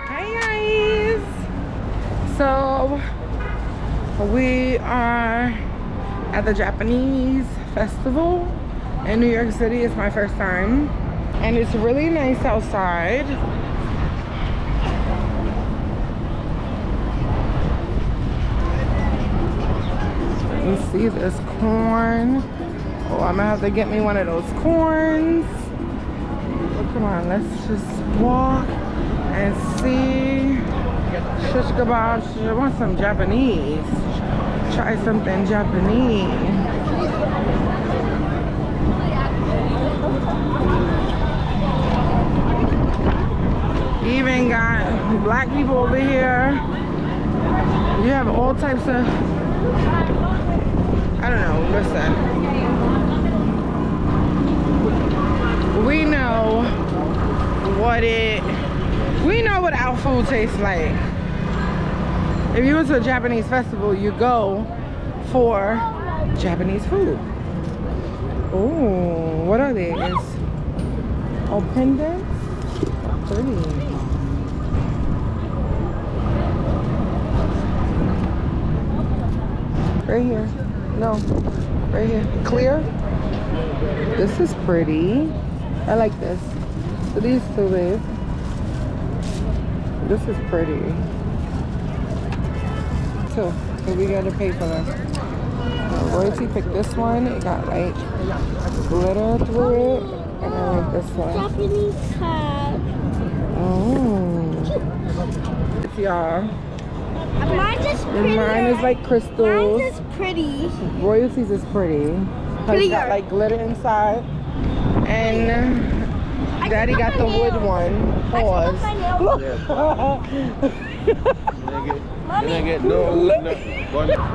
Hi guys! So we are at the Japanese festival in New York City. It's my first time and it's really nice outside. You see this corn. Oh, I'm gonna have to get me one of those corns. Oh, come on, let's just walk and see. Shish kebabs. I want some Japanese. Try something Japanese. Even got black people over here. You have all types of, I don't know, listen. We know what our food tastes like. If you went to a Japanese festival, you go for Japanese food. Oh, what are these? Oh, pendants? Pretty. Right here. No, right here. Clear. This is pretty. I like this. So these two, babe. This is pretty. So we gotta pay for that. Royalty picked this one. It got like glitter through it. And I like this one. Japanese hat. Oh. Y'all. Mine is pretty. Mine is like crystals. Mine is pretty. Royalties is pretty. It's got like glitter inside. And Daddy got the wood one. Pause.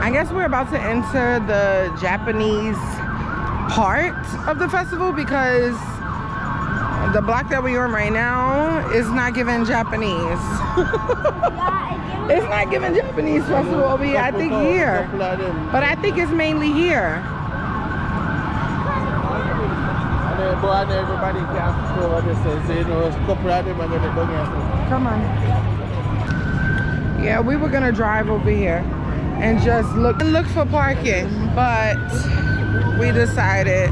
I guess we're about to enter the Japanese part of the festival because the block that we're on right now is not giving Japanese. It's not giving Japanese festival over here. I think here. But I think it's mainly here. Everybody can go over this, you know, a couple of them are going to go here. Come on. Yeah, we were gonna drive over here and just look for parking, but we decided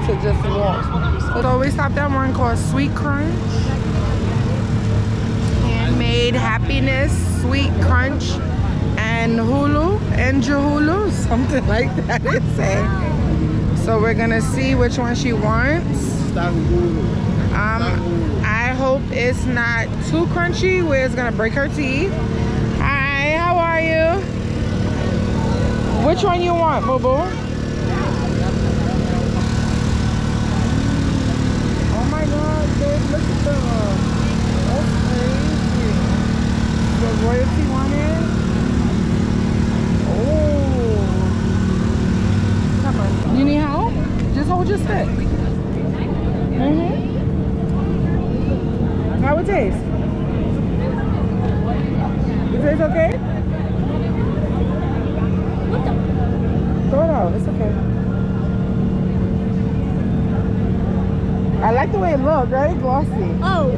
to just walk. So we stopped at one called Sweet Crunch. Handmade happiness, sweet crunch, and hulu, and Hulu, something like that it said. So we're gonna see which one she wants. I hope it's not too crunchy where it's gonna break her teeth. Hi, how are you? Which one you want, boo boo? Oh my God, babe, look at them. That's crazy. The royalty one is? Oh. Come on. You need help? Just hold your stick. How it taste? It tastes okay? Throw it out, it's okay. I like the way it looks, right? Glossy. Oh.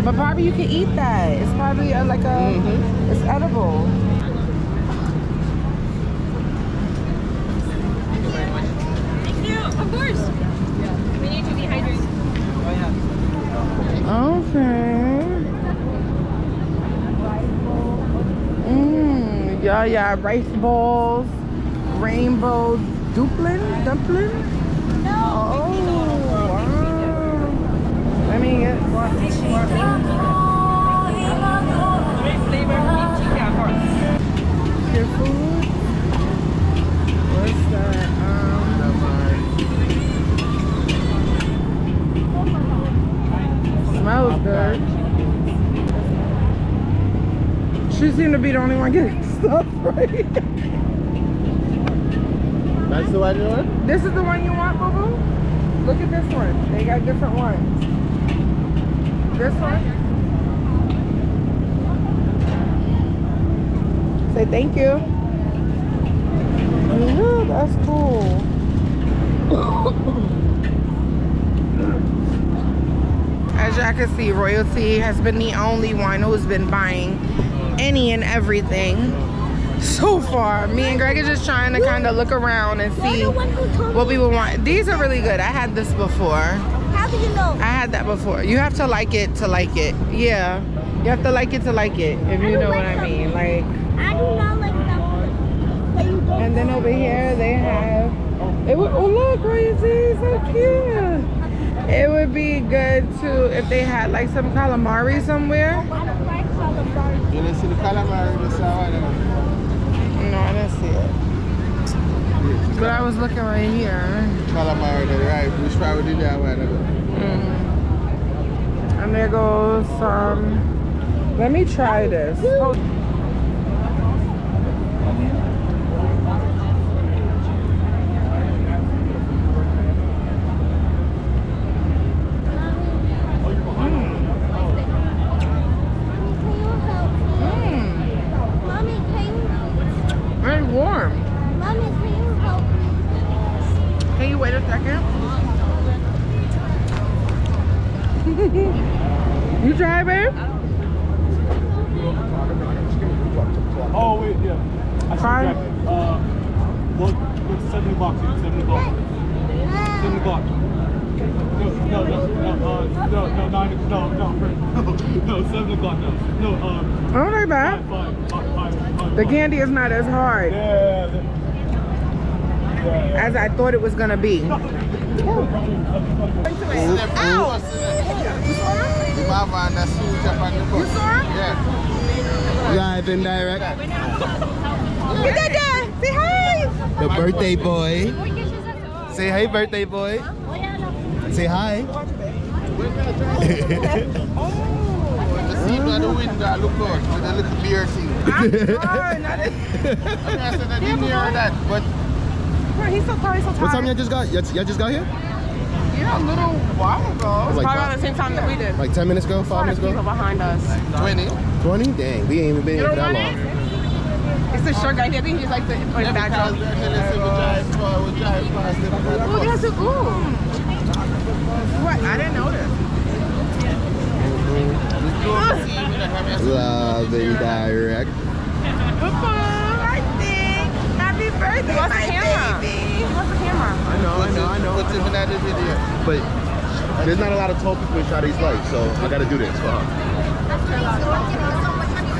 But probably you can eat that. It's probably like a, it's edible. Thank you. Of course. We need to be hydrated. Okay. Yeah, rice balls, rainbow dumpling. No. Oh, wow. Let me get your food. What's that? Smells good. She seemed to be the only one getting stuff, right? That's the one you want? This is the one you want, boo boo? Look at this one. They got different ones. This one? Say thank you. Ooh, that's cool. As y'all can see, Royalty has been the only one who's been buying any and everything so far. Me and Greg are just trying to kind of look around and see what we would want. These are really good. I had this before. How do you know? I had that before. You have to like it to like it. Yeah. You have to like it to like it, if you know what I mean. Like, I do not like that one. But you don't. and then over here they have, it would, oh look, Royalty, so cute. It would be good too if they had like some calamari somewhere. I don't like calamari. You didn't see the calamari in the salad? No, I didn't see it. But I was looking right here. Calamari, right? We probably did that one. And there goes some. Let me try this. Oh. Very warm. Mommy, can you help me? Can you wait a second? You try, babe? Oh wait, yeah. I should Fine. grab it. What's 7 o'clock? 7 o'clock. 7 o'clock. No, 9 no, 7 o'clock, no. Oh, not bad. 5. The candy is not as hard Yeah. as I thought it was gonna be. Ow! You saw him? Yeah. Live and direct. Get that guy. Say hi. The birthday boy. Say hey, birthday boy. Say hi. The scene by the window, look out, with a little beer scene. Oh, not it. I said I didn't hear that, but He's so tired. He's so tired. What time y'all just got? Y'all just got here? Yeah, a little while ago. Like Probably around the same time that we did. Like 10 minutes ago? 5 minutes People ago? behind us. 20. 20? Dang, we ain't even been You here for don't that want it? long. It's the short guy. I think he's like the backdrop. We drive past them. Oh, yes, ooh. What? I didn't notice. Live and direct. Happy birthday, what's the camera? What's the camera? I know. Put him in that video. But there's not a lot of tall people in Shadi's life, so I gotta do this for her. I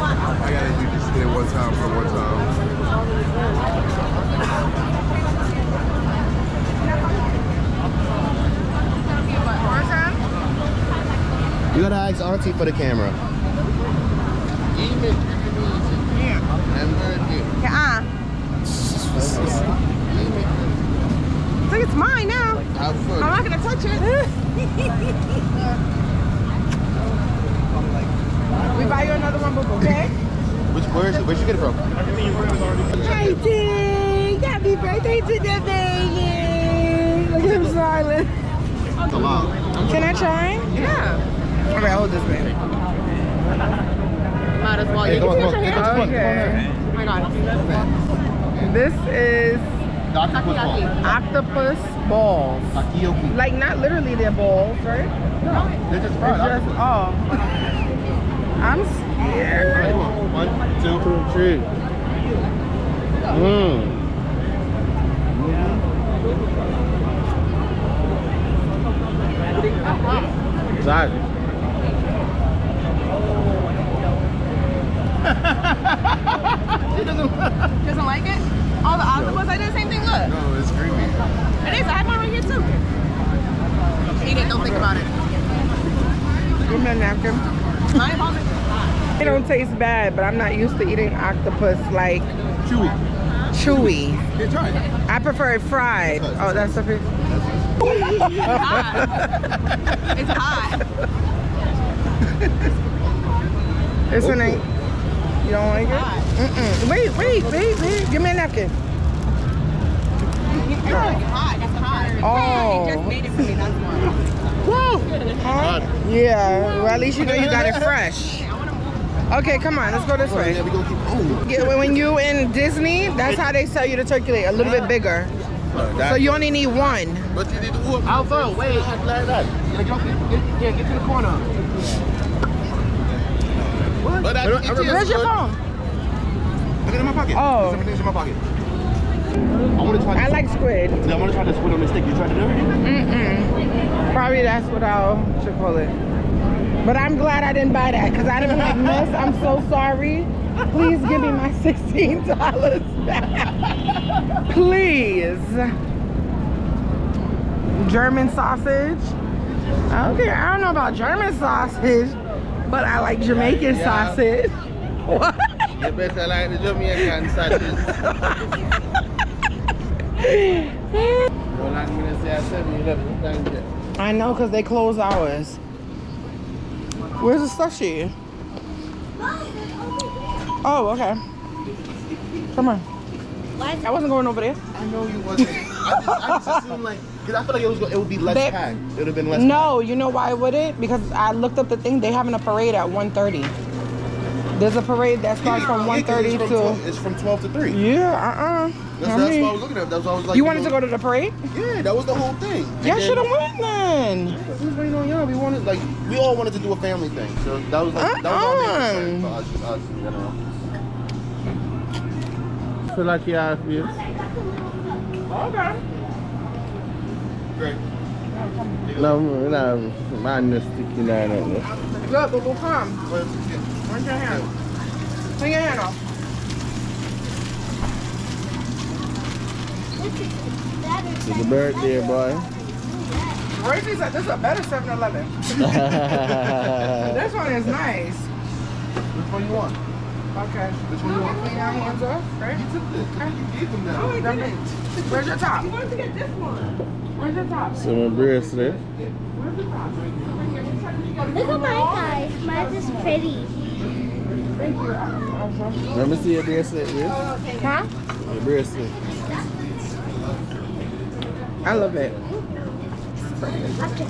gotta do this thing one time for one time. You gotta ask Auntie for the camera. Email. Yeah. And birthday. Yeah. I think it's mine now. Have I'm fun. not gonna touch it. We buy you another one, boo, okay? Where'd you get it from? Hi, Ding! Happy birthday to the baby! Look at him smiling. It's a lot. Can I try? Yeah. Okay, hold this, baby. Might as well. Hey, come on, come on. Hey, come on, come on. Okay. Oh my God. This is The octopus ball. octopus balls. Takoyaki. Like, not literally they're balls, right? No, they're just It's fried just, octopus. oh. I'm scared. Come on. 1, 2, 3. That. Doesn't like it? Oh, the octopus, I did the same thing, look. No, it's creepy. It is, I have mine right here too. Eat it, don't think about it. Give me a napkin. It don't taste bad, but I'm not used to eating octopus like Chewy. chewy. Here, try it. I prefer it fried. Oh, that's okay. It's hot. It's hot. It's an ain't. You don't like it? Wait. Give me a napkin. It's hot. It's hot. Oh. They just made it for me. That's why. Woo! Huh? Yeah. Well, at least you know you got it fresh. Okay, come on. Let's go this way. Yeah, we gonna keep. Oh. Yeah, when you in Disney, that's how they sell you the turkey leg, a little bit bigger. So you only need one. But you need to open. Alpha, wait. Like that. Yeah, get to the corner. What? But Where's your phone? Look at it in my pocket. Oh. Everything's in my pocket. I want to try. I like squid. I want to try the squid on the stick. You tried it already? Probably that's what I should call it. But I'm glad I didn't buy that because I didn't like this. I'm so sorry. Please give me my $16 back. Please. German sausage. Okay, I don't know about German sausage, but I like Jamaican sausage. What? You better like the Jamaican sausage. I know, because they close hours. Where's the slushie? Oh, okay. Come on. I wasn't going over there. I know you wasn't. I just assumed like, because I feel like it would be less packed. It would have been less No, you know why would it? Because I looked up the thing. They having a parade at 1:30. There's a parade that starts from 1:30 to... It's from 12 to 3. Yeah, That's what I was looking at. That's what I was like. You wanted to go to the parade? Yeah, that was the whole thing. Y'all should have went then. We was waiting on y'all. We wanted, like, we all wanted to do a family thing. So that was like, that was our main concern for us, you know. So like you have you. Okay. Great. No, man, is sticking down on this. Look, Boo Boo, come. Where's your hand? Bring your hand off. It's a birthday, boy. Reggie said this is a better 7-Eleven. This one is nice. Which one you want? Okay. Which one you want? Clean our hands off, right? You took this. You gave them that. No, I didn't. Where's your top? You wanted to get this one. Where's your top? So my bracelet. Where's the top? Look at my guys. Mine is pretty. Thank you. Let me see your bracelet, please. Huh? Your bracelet. I love it.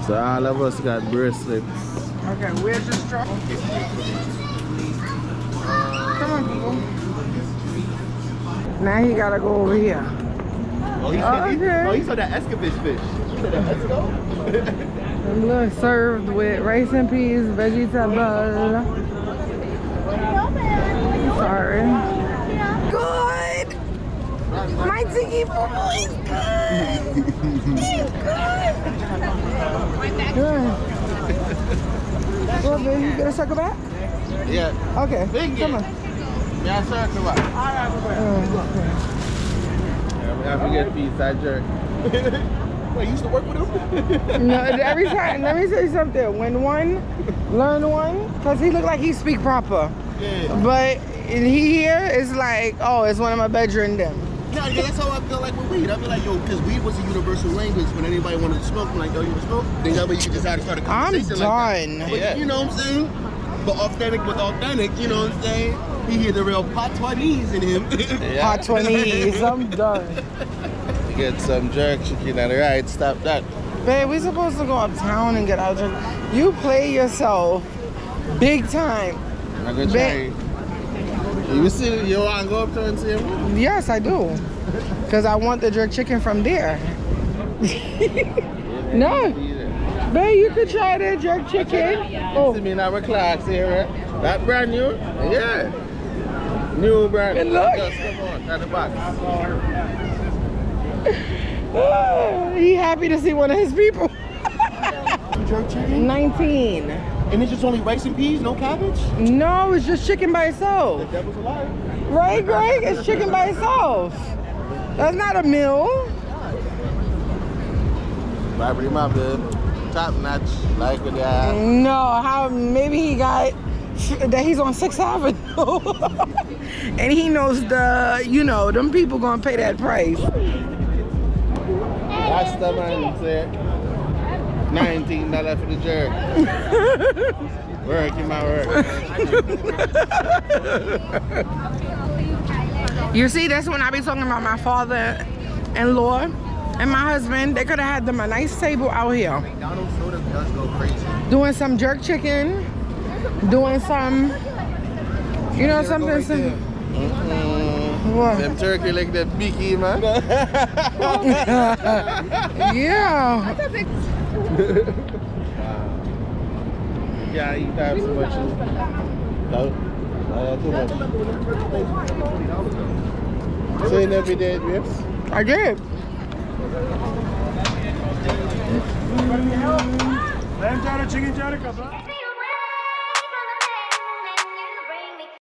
So all of us got bracelets. Okay, where's your straw? Come on, people. Now he gotta go over here. Oh, he saw that Escovitch fish. You said that Esco? And look, served with rice and peas, vegetable. Sorry. Good. My tiki boo is good. He's good. Well, baby, you gonna circle back? Yeah. Okay. Come on. Yeah, circle back. I forget piece, I jerk. Wait, you used to work with him? No, every time, let me say something. When one, learn one, because he look like he speak proper. Yeah. But he here is like, oh, it's one of my bedroom them. No, yeah, that's how I feel like with weed. I feel like, yo, because weed was a universal language. When anybody wanted to smoke, I'm like, yo, you want to smoke? Then that way you can just have to start a I'm conversation done. like that. But, you know what I'm saying? But authentic with authentic, you know what I'm saying? He hear the real patois in him. Hot 20s, I'm done. Get some jerk chicken and right, stop that. Babe, we supposed to go uptown and get our drink. You play yourself big time. I'm gonna try. You see, you want to go up to and see him? Yes, I do. Because I want the jerk chicken from there. No. Babe, you could try the jerk chicken. Oh. See me in our class here, right? That brand new? Yeah. New brand. Good luck. Just come on, at the box. Oh, he happy to see one of his people. Jerk chicken? 19. And it's just only rice and peas, no cabbage? No, it's just chicken by itself. That was a lie. Right, Greg? It's chicken by itself. That's not a meal. Property map, top notch, like with that. No, how maybe he got that he's on 6th Avenue. And he knows the, you know, them people gonna pay that price. That's the man say $19 for the jerk. Work in my work. You see, that's when I be talking about my father-in-law and my husband. They could have had them a nice table out here. McDonald's soda does go crazy. Doing some jerk chicken, doing some, you know, something. What? Them turkey like that biggie, man. Yeah. Yeah, eat that too much. No, too much. So you never did ribs? I did. Lamb chowder, chicken chowder, kebab.